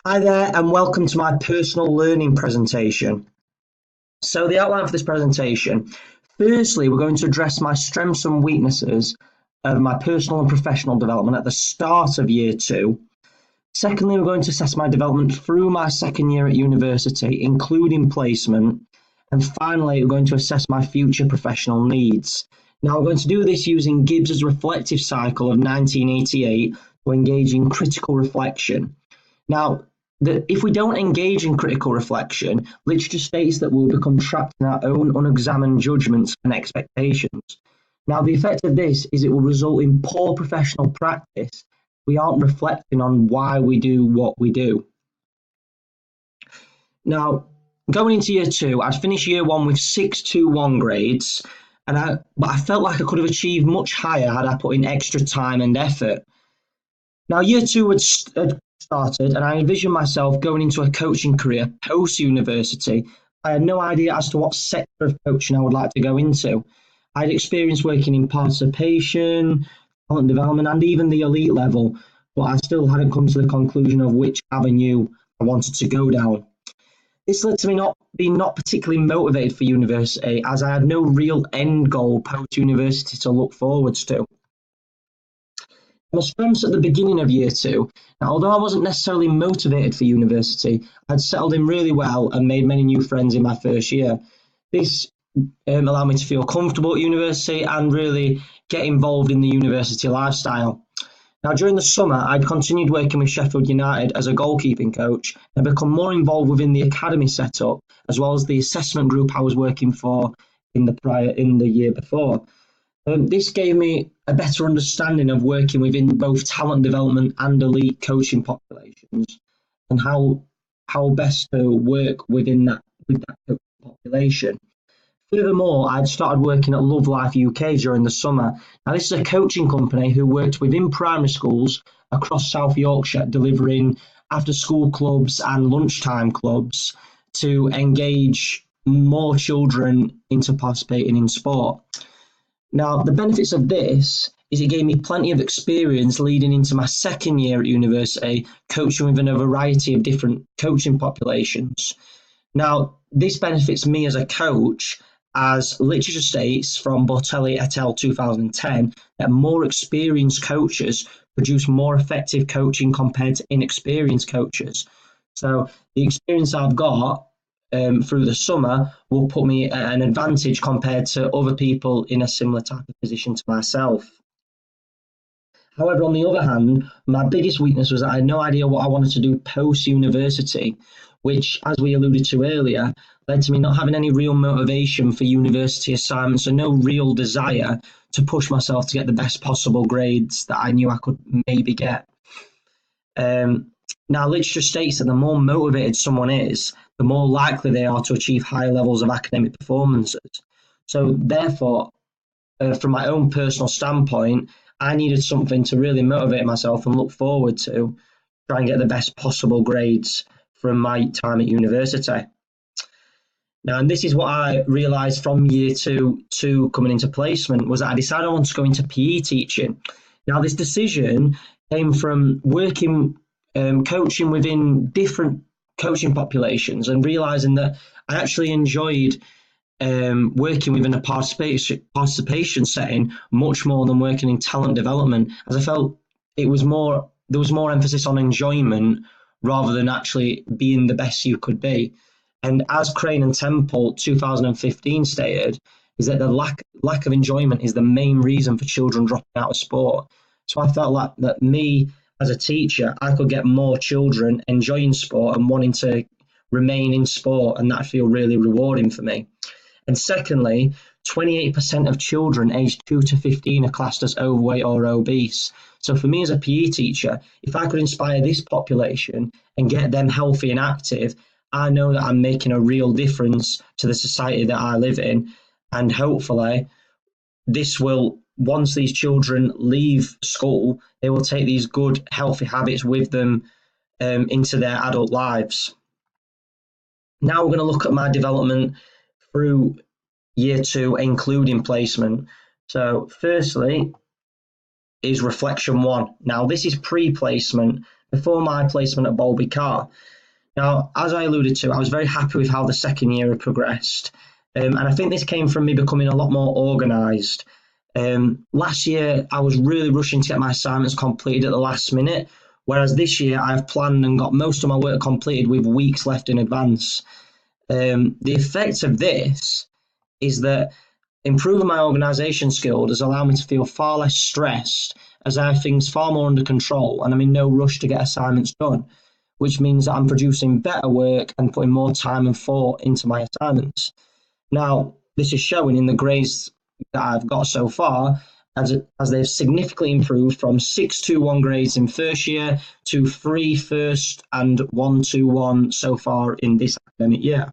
Hi there, and welcome to my personal learning presentation. So, the outline for this presentation, firstly, we're going to address my strengths and weaknesses of my personal and professional development at the start of year two. Secondly, we're going to assess my development through my second year at university, including placement. And finally, we're going to assess my future professional needs. Now, we're going to do this using Gibbs's reflective cycle of 1988 to engage in critical reflection. Now, if we don't engage in critical reflection, literature states that we'll become trapped in our own unexamined judgments and expectations. Now, the effect of this is it will result in poor professional practice. We aren't reflecting on why we do what we do. Now, going into year two, I'd finished year one with 6.21 grades, but I felt like I could have achieved much higher had I put in extra time and effort. Now, year two had started, and I envisioned myself going into a coaching career post-university. I had no idea as to what sector of coaching I would like to go into. I had experience working in participation, talent development, and even the elite level, but I still hadn't come to the conclusion of which avenue I wanted to go down. This led to me not being particularly motivated for university, as I had no real end goal post-university to look forwards to. My strengths at the beginning of year two. Now, although I wasn't necessarily motivated for university, I'd settled in really well and made many new friends in my first year. This allowed me to feel comfortable at university and really get involved in the university lifestyle. Now, during the summer, I'd continued working with Sheffield United as a goalkeeping coach and become more involved within the academy setup, as well as the assessment group I was working for in the year before. This gave me a better understanding of working within both talent development and elite coaching populations, and how best to work with that coaching population. Furthermore, I'd started working at Love Life UK during the summer. Now, this is a coaching company who worked within primary schools across South Yorkshire, delivering after-school clubs and lunchtime clubs to engage more children into participating in sport. Now, the benefits of this is it gave me plenty of experience leading into my second year at university, coaching within a variety of different coaching populations. Now, this benefits me as a coach, as literature states from Bortelli et al. 2010 that more experienced coaches produce more effective coaching compared to inexperienced coaches. So the experience I've got through the summer will put me at an advantage compared to other people in a similar type of position to myself. However, on the other hand, my biggest weakness was that I had no idea what I wanted to do post-university, which, as we alluded to earlier, led to me not having any real motivation for university assignments and no real desire to push myself to get the best possible grades that I knew I could maybe get. Now, literature states that the more motivated someone is, the more likely they are to achieve higher levels of academic performances. So therefore, from my own personal standpoint, I needed something to really motivate myself and look forward to try and get the best possible grades from my time at university. Now, and this is what I realised from year two coming into placement, was that I decided I wanted to go into PE teaching. Now, this decision came from working, coaching within different coaching populations and realising that I actually enjoyed working within a participation setting much more than working in talent development, as I felt there was more emphasis on enjoyment rather than actually being the best you could be. And as Crane and Temple 2015 stated, is that the lack of enjoyment is the main reason for children dropping out of sport. So I felt like that me as a teacher, I could get more children enjoying sport and wanting to remain in sport, and that feel really rewarding for me. And secondly, 28% of children aged 2 to 15 are classed as overweight or obese. So for me as a PE teacher, if I could inspire this population and get them healthy and active, I know that I'm making a real difference to the society that I live in. And hopefully this will, once these children leave school, they will take these good, healthy habits with them into their adult lives. Now we're going to look at my development through year two, including placement. So firstly is reflection one. Now this is pre-placement. before my placement at Bowlby Car. Now, as I alluded to, I was very happy with how the second year had progressed. And I think this came from me becoming a lot more organised. Last year, I was really rushing to get my assignments completed at the last minute, whereas this year I've planned and got most of my work completed with weeks left in advance. The effect of this is that improving my organisation skills has allowed me to feel far less stressed as I have things far more under control and I'm in no rush to get assignments done, which means that I'm producing better work and putting more time and thought into my assignments. Now, this is showing in the grades that I've got so far as they've significantly improved from 6.21 grades in first year to 3 first and 1.21 so far in this academic year.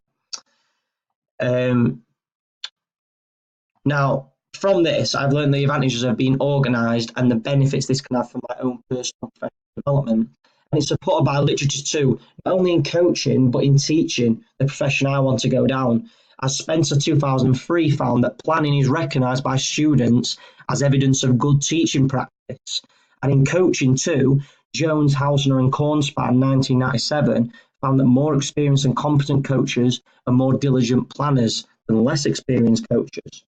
Now, from this, I've learned the advantages of being organised and the benefits this can have for my own personal professional development. And it's supported by literature too, not only in coaching, but in teaching, the profession I want to go down. As Spencer 2003 found that planning is recognised by students as evidence of good teaching practice. And in coaching too, Jones, Hausner and Kornspan 1997 found that more experienced and competent coaches are more diligent planners than less experienced coaches.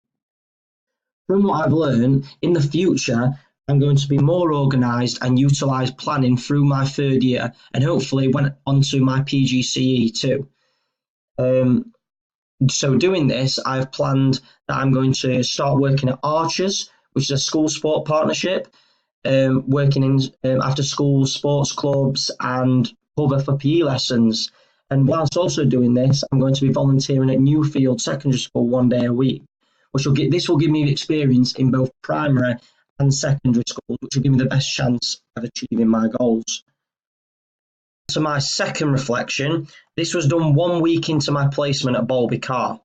From what I've learned, in the future, I'm going to be more organised and utilise planning through my third year and hopefully went onto my PGCE too. So doing this, I've planned that I'm going to start working at Archers, which is a school sport partnership, working in after school sports clubs and cover for PE lessons. And whilst also doing this, I'm going to be volunteering at Newfield Secondary School 1 day a week, this will give me experience in both primary and secondary schools, which will give me the best chance of achieving my goals. So my second reflection, this was done 1 week into my placement at Bowlby Car.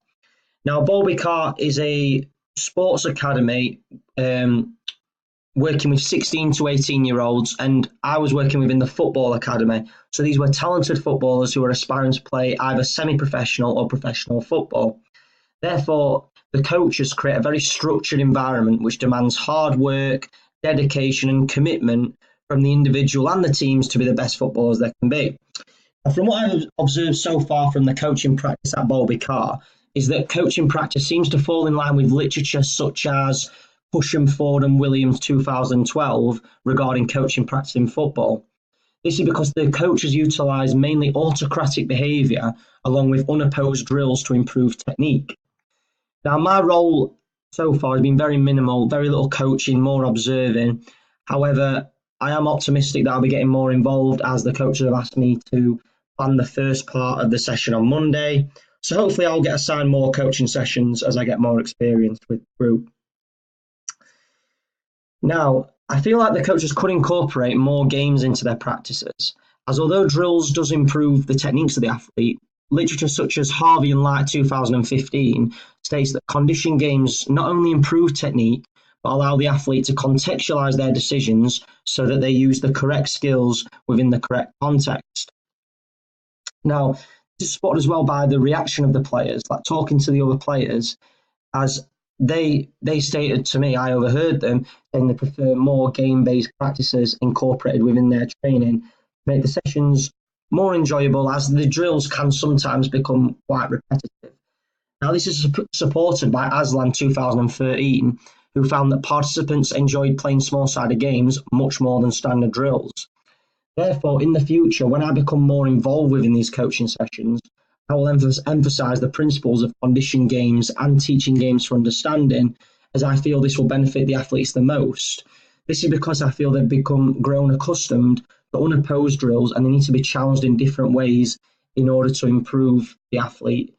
Now, Bowlby Car is a sports academy working with 16 to 18-year-olds, and I was working within the football academy. So these were talented footballers who were aspiring to play either semi-professional or professional football. Therefore, the coaches create a very structured environment which demands hard work, dedication and commitment from the individual and the teams to be the best footballers they can be. And from what I've observed so far from the coaching practice at Bowlby Car is that coaching practice seems to fall in line with literature such as Pusham, Ford and Williams 2012 regarding coaching practice in football. This is because the coaches utilise mainly autocratic behaviour along with unopposed drills to improve technique. Now, my role so far has been very minimal, very little coaching, more observing. However, I am optimistic that I'll be getting more involved as the coaches have asked me to plan the first part of the session on Monday. So hopefully I'll get assigned more coaching sessions as I get more experience with the group. Now, I feel like the coaches could incorporate more games into their practices, as although drills does improve the techniques of the athlete, literature such as Harvey and Light 2015 states that condition games not only improve technique, but allow the athlete to contextualise their decisions so that they use the correct skills within the correct context. Now, this is supported as well by the reaction of the players, like talking to the other players, as they stated to me, I overheard them, saying they prefer more game-based practices incorporated within their training, make the sessions more enjoyable as the drills can sometimes become quite repetitive. Now, this is supported by Aslan 2013, who found that participants enjoyed playing small-sided games much more than standard drills. Therefore, in the future, when I become more involved within these coaching sessions, I will emphasise the principles of condition games and teaching games for understanding, as I feel this will benefit the athletes the most. This is because I feel they've grown accustomed to unopposed drills and they need to be challenged in different ways in order to improve the athlete.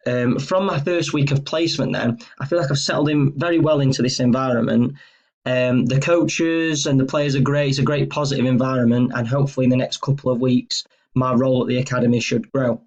From my first week of placement then, I feel like I've settled in very well into this environment. The coaches and the players are great. It's a great positive environment, and hopefully in the next couple of weeks, my role at the academy should grow.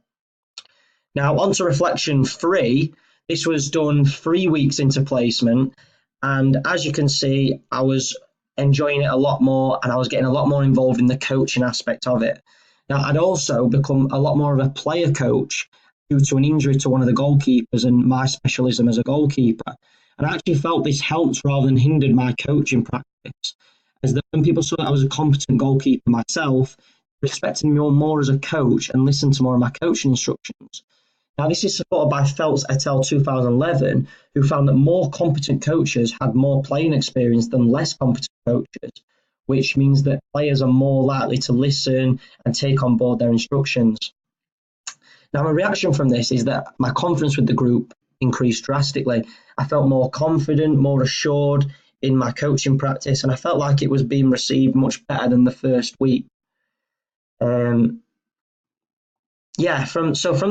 Now, on to reflection 3. This was done 3 weeks into placement, and as you can see, I was enjoying it a lot more, and I was getting a lot more involved in the coaching aspect of it. Now, I'd also become a lot more of a player coach due to an injury to one of the goalkeepers and my specialism as a goalkeeper. And I actually felt this helped rather than hindered my coaching practice, as that when people saw that I was a competent goalkeeper myself, respected me more as a coach and listened to more of my coaching instructions. Now, this is supported by Phelps et al. 2011, who found that more competent coaches had more playing experience than less competent coaches, which means that players are more likely to listen and take on board their instructions. Now, my reaction from this is that my confidence with the group increased drastically. I felt more confident, more assured in my coaching practice, and I felt like it was being received much better than the first week. From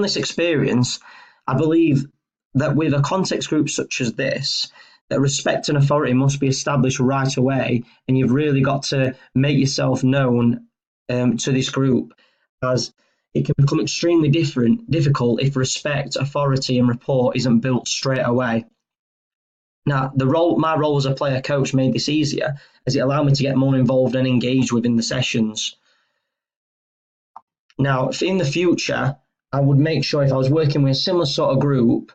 this experience, I believe that with a context group such as this, that respect and authority must be established right away, and you've really got to make yourself known to this group, as it can become extremely difficult if respect, authority, and rapport isn't built straight away. Now, my role as a player coach made this easier, as it allowed me to get more involved and engaged within the sessions. Now, if in the future, I would make sure if I was working with a similar sort of group,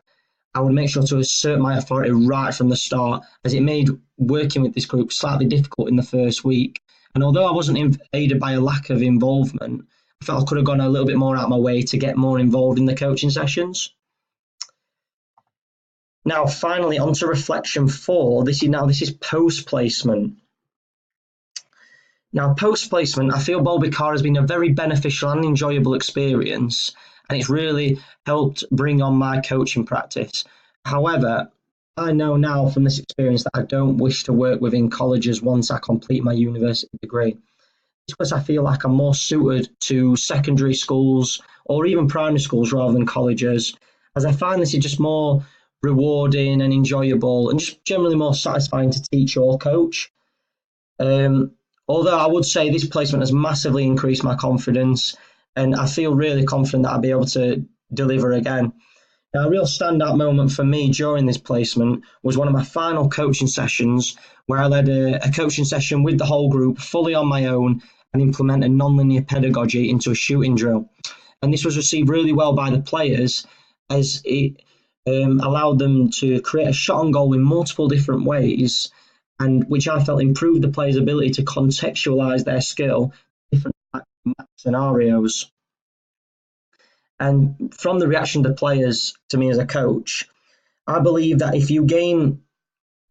I would make sure to assert my authority right from the start, as it made working with this group slightly difficult in the first week. And although I wasn't aided by a lack of involvement, I felt I could have gone a little bit more out of my way to get more involved in the coaching sessions. Now, finally, on to reflection 4. This is post-placement. Now, post-placement, I feel Bowlby Car has been a very beneficial and enjoyable experience, and it's really helped bring on my coaching practice. However, I know now from this experience that I don't wish to work within colleges once I complete my university degree. It's because I feel like I'm more suited to secondary schools or even primary schools rather than colleges, as I find this is just more rewarding and enjoyable and just generally more satisfying to teach or coach. Although I would say this placement has massively increased my confidence, and I feel really confident that I'll be able to deliver again. Now, a real standout moment for me during this placement was one of my final coaching sessions, where I led a coaching session with the whole group fully on my own and implemented nonlinear pedagogy into a shooting drill. And this was received really well by the players, as it allowed them to create a shot on goal in multiple different ways, and which I felt improved the players' ability to contextualise their skill in different scenarios. And from the reaction of the players to me as a coach, I believe that if you gain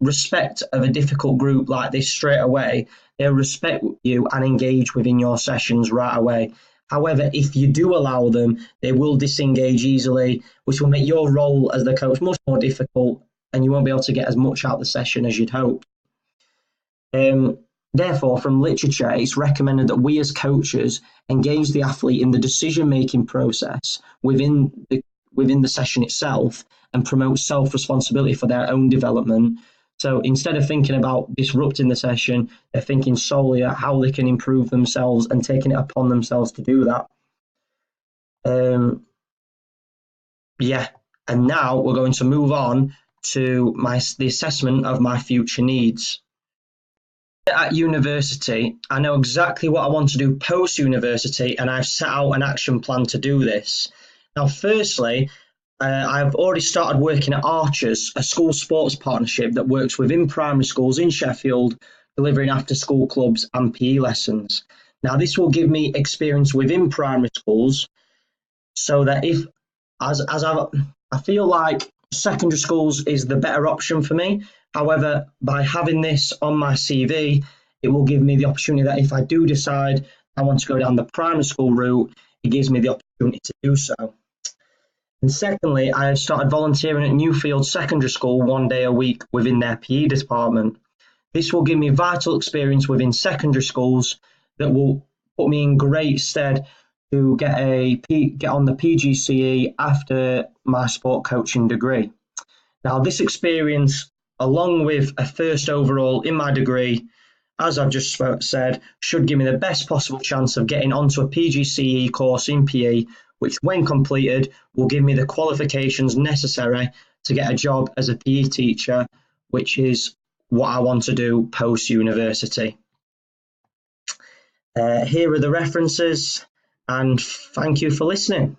respect of a difficult group like this straight away, they'll respect you and engage within your sessions right away. However, if you do allow them, they will disengage easily, which will make your role as the coach much more difficult, and you won't be able to get as much out of the session as you'd hope. Therefore, from literature, it's recommended that we as coaches engage the athlete in the decision-making process within the session itself and promote self-responsibility for their own development. So instead of thinking about disrupting the session, they're thinking solely at how they can improve themselves and taking it upon themselves to do that. And now we're going to move on to the assessment of my future needs. At university, I know exactly what I want to do post-university, and I've set out an action plan to do this. Now, firstly, I've already started working at Archers, a school sports partnership that works within primary schools in Sheffield, delivering after-school clubs and PE lessons. Now, this will give me experience within primary schools, so that I feel like secondary schools is the better option for me. However, by having this on my CV, it will give me the opportunity that if I do decide I want to go down the primary school route, it gives me the opportunity to do so. And secondly, I have started volunteering at Newfield Secondary School 1 day a week within their PE department. This will give me vital experience within secondary schools that will put me in great stead to get on the PGCE after my sport coaching degree. Now, this experience, along with a first overall in my degree, as I've just said, should give me the best possible chance of getting onto a PGCE course in PE, which when completed will give me the qualifications necessary to get a job as a PE teacher, which is what I want to do post-university. Here are the references, and thank you for listening.